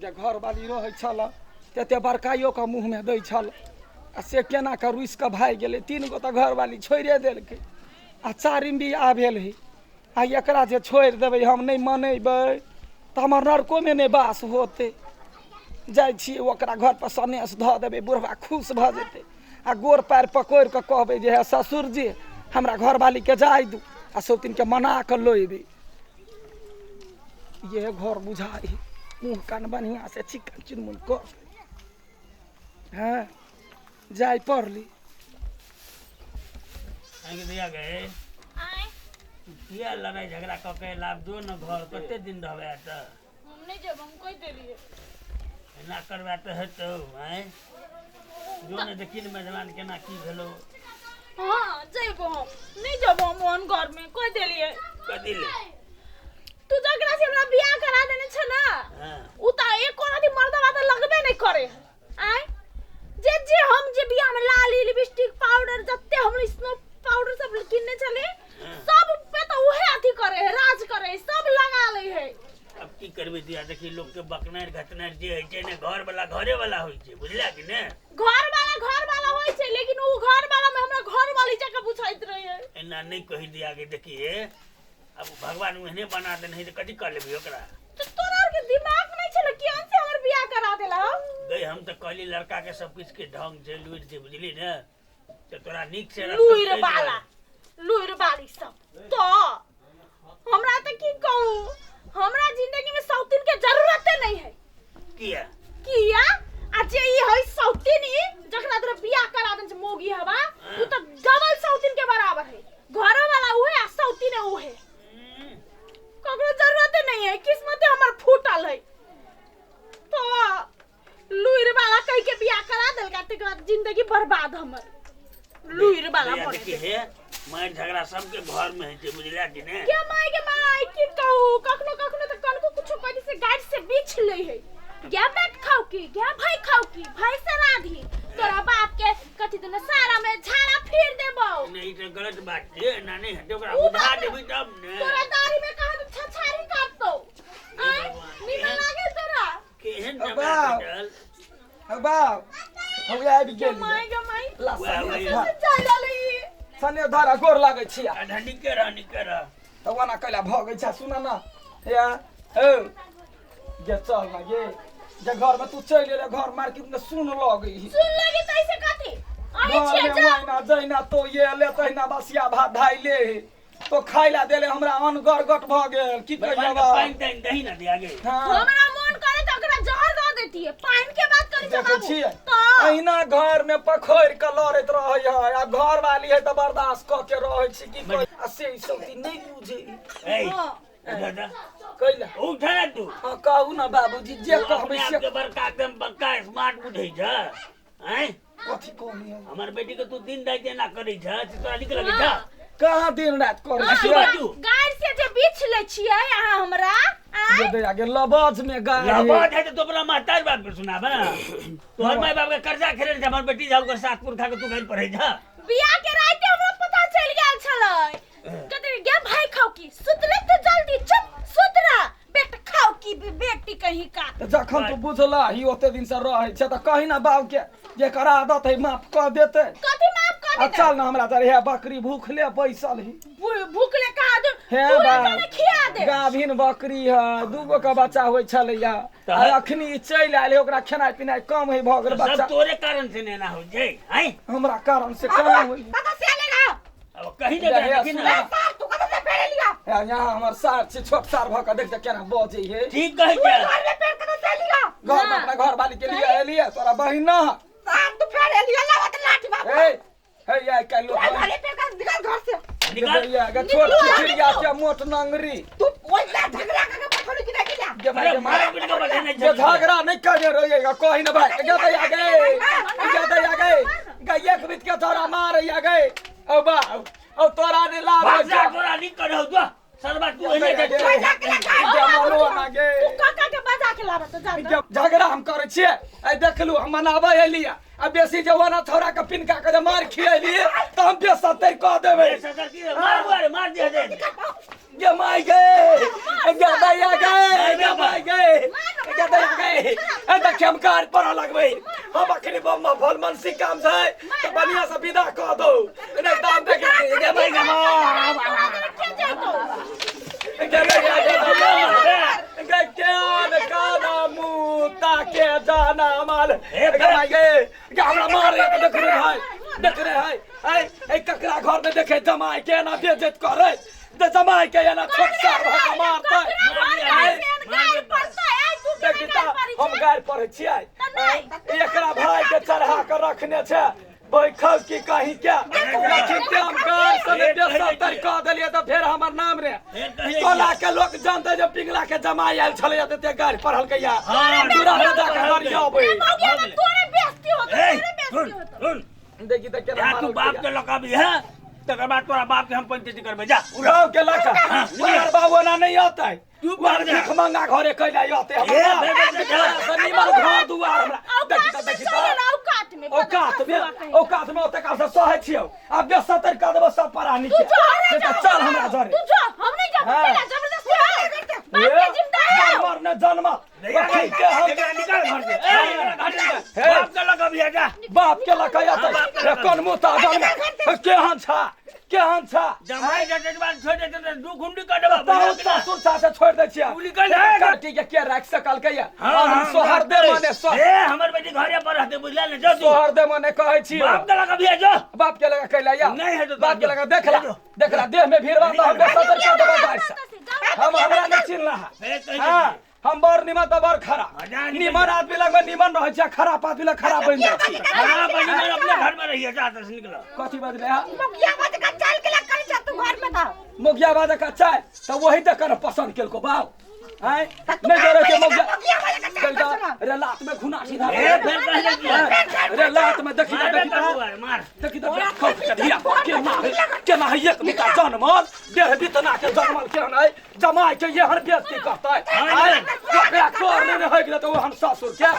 जे घर वाली रहे छल तेते बड़काइयो के मुँह में दै छल आ से केना के रुइस के भाग गेलै 3 गो तो घर वाली छोड़े देलकै आ 4म बियाह भेल है आ एकरा जे छोड़ देबै हम नहीं मनेबै तो हमर नरको में नहीं बास होते जाइ छी ओकरा घर पर सनेस धऽ देबै बुढ़वा खुश भऽ जेतै आ गोर पैर पकड़ के कहबै जे है ससुर जी हमरा घर वाली के जाय दू आ सौतीन के मना के लोबे ये घर बुझाई मुँह कान बढ़िया से चिकन चुनमुन कर हाँ जाय पड़ली दिया गए किया लड़ाई झगड़ा क के लाभ दो न घर कते दिन रहबे त हम नहीं जब हम कह देलिए ना करबा त हेतौ हैं जो ने देखिन में जवान केना की भेलो हां जइबो हम नहीं जब हम ओन घर में कह देलिए कदिले तू जकरा से हमरा बियाह करा देने छ ना हां उ त एक कोरादी मर्दवा त लगबे नहीं करे आय जे हम जे बियाह में लाली लिपस्टिक पाउडर जत्ते हम स्नो पाउडर सब किनने चले सब पे तो उहे अथी करे है राज करे है सब लगा ले है अब की करबे दिया देखी लोग के बकनार घटनार जे है छै ने घर वाला घरे वाला होय छै बुझला कि ने घर वाला होय छै लेकिन उ घर वाला में हमरा घर वाली जगह पूछैत रहे है एना नहीं कहि दिया के देखिए अब भगवान उहने बना दे नहीं तो कथि कर लेबे ओकरा तो तोरा के दिमाग नहीं छले कि से हमर बियाह करा देला गई हम तो कहली लड़का के सब कुछ के ढंग से लुइर से बुझली ने तो तोरा निक से लुइर बाली सब तो हमरा त की कहूं हमरा जिंदगी में सौतीन के जरूरत नहीं है किया आ जे ई है सौतीन ई जकरा तोरा बियाह करा देन छ मोगी हवा उ त डबल सौतीन के बराबर है घर वाला उ है आ सौतीन उ है ककरो जरूरत नहीं है किस्मत हमर फूटल है तो लुइर वाला कह के बियाह करा देलका त बाद जिंदगी बर्बाद हमर लुइर वाला पड़े है मार झगड़ा सबके घर में है जे बुझला कि ने क्या माय की कहू कखनो त कनको कुछ करी से गाड़ी से बीछ ले है क्या बैठ खाओ की क्या भाई खाओ की भाई से राधी तोरा बाप के कथि दिन सारा में झाड़ा फिर देबो नहीं तो गलत बात है ना नहीं हटे ओकरा बुझा देबी तब ने तोरा दाढ़ी में कहां छछारी काटतो निमन लागे तोरा केहन जमा बाप हो गया भी गेल माय ला चल ली सने धारा गोर लागे छिया ढंडी के रह तो वना कला भगै छ सुन न या ओ जे चल ना ये जे घर में तू चल ले घर मार्केट में सुन लगे तैसे कथि आही छिया जा ना जइना तो ये ले तहिना बसिया भात धाइले तो खाइला देले हमरा अन गरगट भ गेल की कहियो पानी तैन दही ना दिया गे हमरा मन करे त ओकरा जहर द देती है पानी के बात करी देखे छिए अहिना घर में पखोर के लड़त रहै है आ घर वाली है त बर्दाश्त क के रहै छी की कहि आ से सब नहीं बुझे ए दादा कइला उठा तू हां कहू ना बाबूजी जे कहबै से के बड़का एकदम बड़का स्मार्ट बुझै छ हैं कथि कहनी है हमर बेटी के तू दिन रात ना करै छ तोरा निक लगै छ कहां दिन रात करै छी गाड़ से जे बीछ ले छियै अहाँ हमरा जे दे आगे लबज में गाड़ लबज है तो अपना मातार बाप के सुनाबे ना तोहर माय बाप के कर्जा खेले छ हमर बेटी जाऊ कर सातपुर खा के तू घर पढ़ै छ बियाह के रात हमरा पता चल गेल छलै कते गे भाई खाओ की सुतले तो जल्दी चुप सुतरा बेटा खाओ की बेटी कहीं का जखन तू बुझला ही ओते दिन से रहै छ त कहि ना बाप के जे करा आदत है माफ क देते कथि माफ क देते चल ना हमरा तर है बकरी भूखले बैसल ही भूखले कहा दे हे पूरा खिया दे गाभिन बकरी है दूगो का बच्चा होय छलैया अखनी चल आले ओकरा खेनाइ पिनाइ कम है भ गेल बच्चा सब तोरे कारण से नेना हो जाय हैं हमरा कारण से कहां होई पता से लेगा अब कहीं ना देखी ना तू कत से पेड़ लिया यहाँ हमर सार छी छोट सार भ के देख केना बजे हे ठीक कहि के घर में पेड़ कत से लिया घर में अपना घर वाली के लिए एलिए तोरा बहिन ना साहब तू पेड़ लिया लावत लाठी बाप ए हे या के लोग घर पेड़ का निकाल घर से निकाल या गे छोट चिड़िया के मोट नंगरी तू ओइ ला झगड़ा का पथोली की नहीं लिया जे अरे मारे पिट के बजे नहीं जे झगड़ा नहीं करे रहिएगा कहि ना भाई गे दे आ गए गे एक बीत के तोरा मार या गए ओ बा ओ तोरा ने लाभ भाषा तोरा नहीं करौ तो सरबा तू एने के बजा के लगा मानो ना गे तू काका के बजा के लावत जा झगड़ा हम करे छिए आई देखलू हम मनाबे एलिया आ बेसी जवाना थोड़ा के पिनका के मार खिएलिए त हम बेसते क देबे सकर की मार दे दे गे माय गे गे दैया गे गे माय गे गे दैया गे ए देखिए हम कार पर लगबै हम अखनी बम्मा फल मनसी काम छै तो बढ़िया से विदा क दो नहीं दाम देख गे भाई गे के जाना माल हमरा मार देख रहे है ककरा घर में देखे जमाई के ना बेइज्जत करे तो जमाई के ना छोट सार भाषा मारते हम गाय पर छियै एकरा भाई के चढ़ा के रखने छै बैठल की कहीं क्या हम गाय से बेसतर कह देलिए तो फिर हमर नाम रे टोला के लोग जानते जो पिंगला के जमाई आयल छले ते गाय पढ़ल के या पूरा राजा के हरिया बे देखी त केना तू बाप के लका भी है तकर बाद तोरा बाप के हम पंचायती करबे जा गांव के लका यार बाबू ना नहीं आता है तू बाहर भीख मांगा घरे कैला आते हम निमन घर दुआर हमरा देखी त औकात में ओते का से सहे छियो अब बेसतर कर देबो सब परानी के चल हमरा जरे तू जो हम नहीं जाब जबरदस्ती बाप के जिम्मेदारी मरने जन्म के हम निकाल घर से बाप के लका भी है जा बाप के लका या कौन मुता जन्म केहन छा जमाई जते बाद छोड़ दे तो दू गुंडी कर देबा बहुत ससुर साथे छोड़ दे छिया निकल काटी के राख सकल के या हम सोहर दे माने ए हमर बेटी घरे पर रहते बुझला ने जो सोहर दे माने कहै छी बाप के लका भी है जो बाप के लगा कैला या नहीं है तो बाप के लगा देखला देह में भीड़वा तो हम बेसतर कर देबो गाय से हम हमरा नहीं चिन्हला हां हम बड़ निमन तो बड़ खराब निमन आदमी लग में निमन रह छै खराब आदमी लग खराब बन जाय छी खराब बनी में अपने घर में रहिए जा तो निकल कथि बदले हां मुखिया बात का चाल के लग कर तू घर में था मुखिया बात का चाल तो वही तक कर पसंद केल को बाप हैं नहीं जरे के मुखिया रे लात में घुना सीधा ए फिर कह दे रे लात में देखी मार देखी तो खौफ के धिया के ना एक बिता जनमल देह बितना के जनमल के है जमाई के ये हर बेइज्जती करता है ओकरा कर ने है कि तो हम ससुर के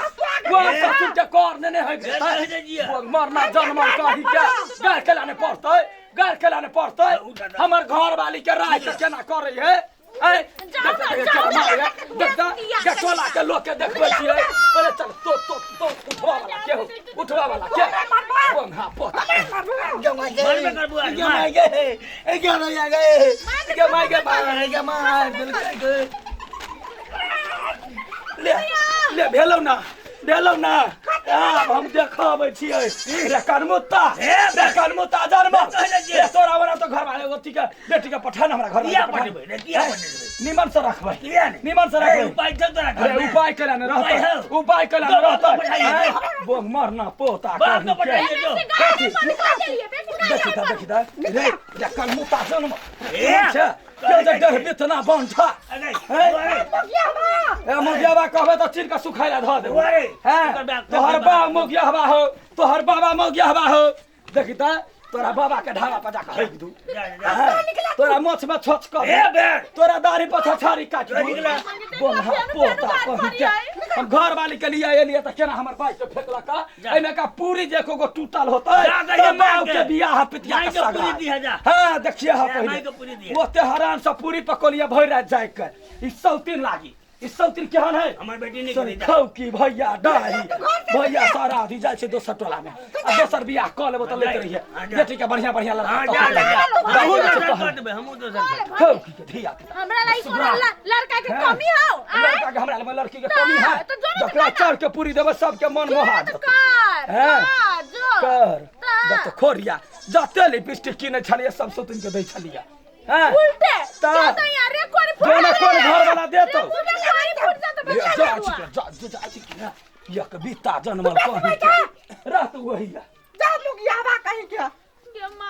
वो ससुर के कर ने है कि वो मरना जनमल कही के गाय केलाने पड़ता है हमर घर वाली के राय के केना करे है टोला के लोग के देखबे छियै पहले चल तो उठवा वाला के हां पोता ले भेलौ ना अब हम देखाबै छियै रे कनमुत्ता जन्म तोरा वाला तो घर वाले ओती के बेटी के पठान हमरा घर में निमन से रखबै उपाय केला ने रहतै वो मरना पोता देखी रे कनमुत्ता जन्म बितना बन छ मुखियाबा कहबे तो चिन का सुखाइला ध देबो तोहर बाबा मोगियाबा हो देखी त तोरा बाबा के ढाबा पर जाकर हक दू तोरा मोछ में छोच कर तोरा दाढ़ी पर छछारी काट बोलहा पोता कहि के हम घर वाली के लिए एलिए त केना हमर बाइक के फेकला का एमे का पूरी जे को टूटल होतै बाबू के बियाह पितिया के सगा हां देखिए हा पहिले ओते हरान से पूरी पकोलिया भर रात जाय के ई सौतीन लागी ई सौतीन केहन है हमर बेटी नहीं करी खाऊ की भैया डाही भैया सारा आधी जाय छै दोसर टोला में आ दोसर बियाह क लेबो त लेते रहिए बेटी के बढ़िया लड़का हमहु दोसर खाऊ की के धिया हमरा लाई कोनो लड़का के कमी हो लड़का के हमरा में लड़की के कमी है जकरा चार के पूरी देबे सबके मन मोहा कर तो खोरिया जते लिपस्टिक किने छलिए सब सुतिन के दै छलिए उल्टे जाता यार रे कोन कोन घर वाला देतो जा या कविता जन्मल कहि के रहत वही जा मुखियाबा कहि के